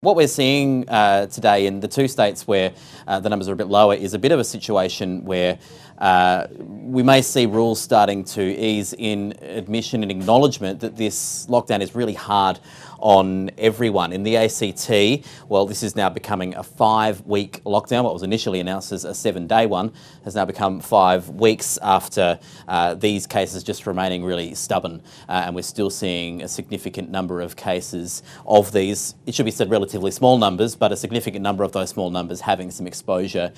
What we're seeing today in the two states where the numbers are a bit lower is a bit of a situation where we may see rules starting to ease in admission and acknowledgement that this lockdown is really hard on everyone. In the ACT, well, this is now becoming a 5-week lockdown. What was initially announced as a 7-day one has now become 5 weeks after these cases just remaining really stubborn. And we're still seeing a significant number of cases of these, it should be said relatively small numbers, but a significant number of those small numbers having some exposure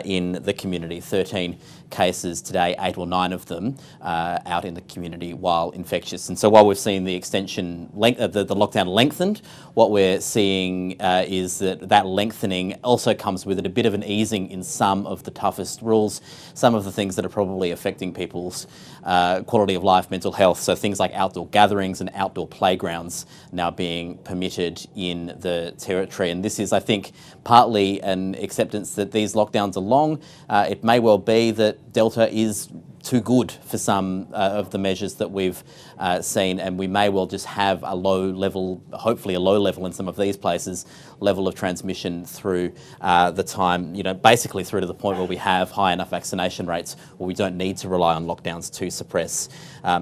in the community. 13 cases today, 8 or 9 of them out in the community while infectious. And so while we've seen the extension, the lockdown lengthened, what we're seeing is that lengthening also comes with it a bit of an easing in some of the toughest rules, some of the things that are probably affecting people's quality of life, mental health. So things like outdoor gatherings and outdoor playgrounds now being permitted in the territory. And this is, I think, partly an acceptance that these lockdowns are long. It may well be that Delta is too good for some of the measures that we've seen, and we may well just have a low level, hopefully a low level in some of these places, level of transmission through the time, basically through to the point where we have high enough vaccination rates where we don't need to rely on lockdowns to suppress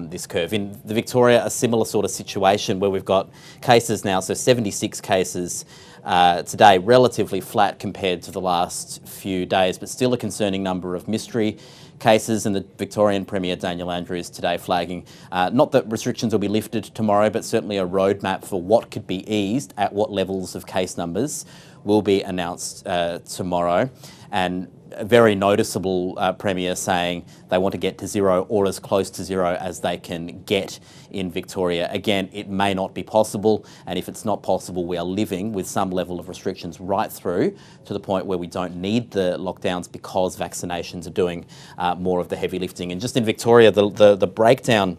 this curve. In the Victoria, a similar sort of situation where we've got cases now, so 76 cases today, relatively flat compared to the last few days, but still a concerning number of mystery cases, and the Victorian Premier Daniel Andrews today flagging not that restrictions will be lifted tomorrow, but certainly a roadmap for what could be eased at what levels of case numbers will be announced tomorrow. And a very noticeable Premier saying they want to get to zero or as close to zero as they can get in Victoria. Again, it may not be possible, and if it's not possible, we are living with some level of restrictions right through to the point where we don't need the lockdowns because vaccinations are doing more of the heavy lifting. And just in Victoria, the breakdown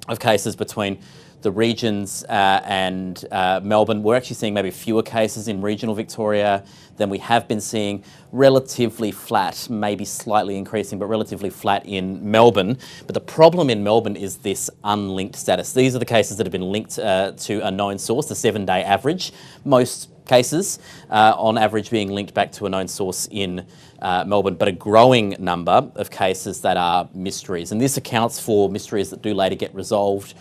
of cases between the regions and Melbourne, we're actually seeing maybe fewer cases in regional Victoria than we have been seeing. Relatively flat, maybe slightly increasing, but relatively flat in Melbourne. But the problem in Melbourne is this unlinked status. These are the cases that have been linked to a known source, the 7-day average. Most cases on average being linked back to a known source in Melbourne, but a growing number of cases that are mysteries. And this accounts for mysteries that do later get resolved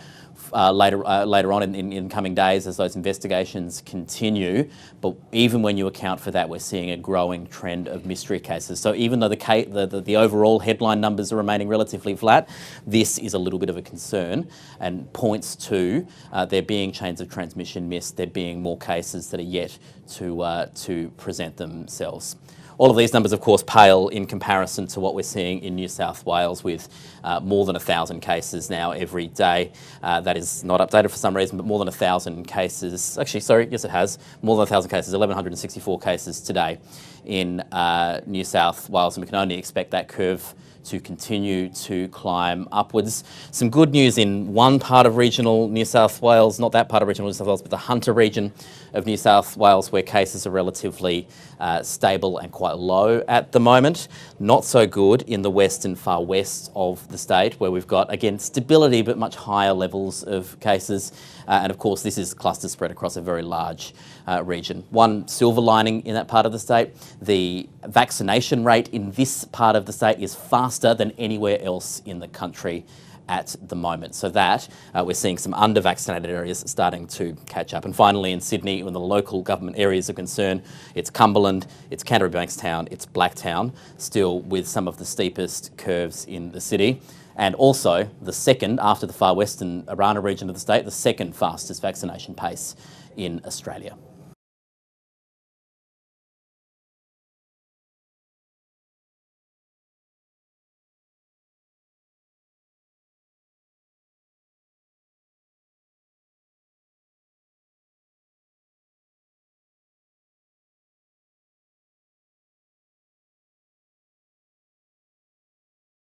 later on in coming days as those investigations continue. But even when you account for that, we're seeing a growing trend of mystery cases. So even though the overall headline numbers are remaining relatively flat, this is a little bit of a concern and points to there being chains of transmission missed, there being more cases that are yet to present themselves. All of these numbers, of course, pale in comparison to what we're seeing in New South Wales with more than 1,000 cases now every day. That is not updated for some reason, but more than 1,000 cases. Actually, sorry, yes it has. More than 1,000 cases, 1,164 cases today in New South Wales, and we can only expect that curve to continue to climb upwards. Some good news in one part of regional New South Wales, not that part of regional New South Wales, but the Hunter region of New South Wales, where cases are relatively stable and quite low at the moment. Not so good in the west and far west of the state, where we've got, again, stability but much higher levels of cases. And of course, this is clusters spread across a very large region. One silver lining in that part of the state, the vaccination rate in this part of the state is faster than anywhere else in the country at the moment. So that we're seeing some under-vaccinated areas starting to catch up. And finally, in Sydney, when the local government areas of concern, it's Cumberland, it's Canterbury Bankstown, it's Blacktown, still with some of the steepest curves in the city. And also the second, after the far western Arana region of the state, the second fastest vaccination pace in Australia.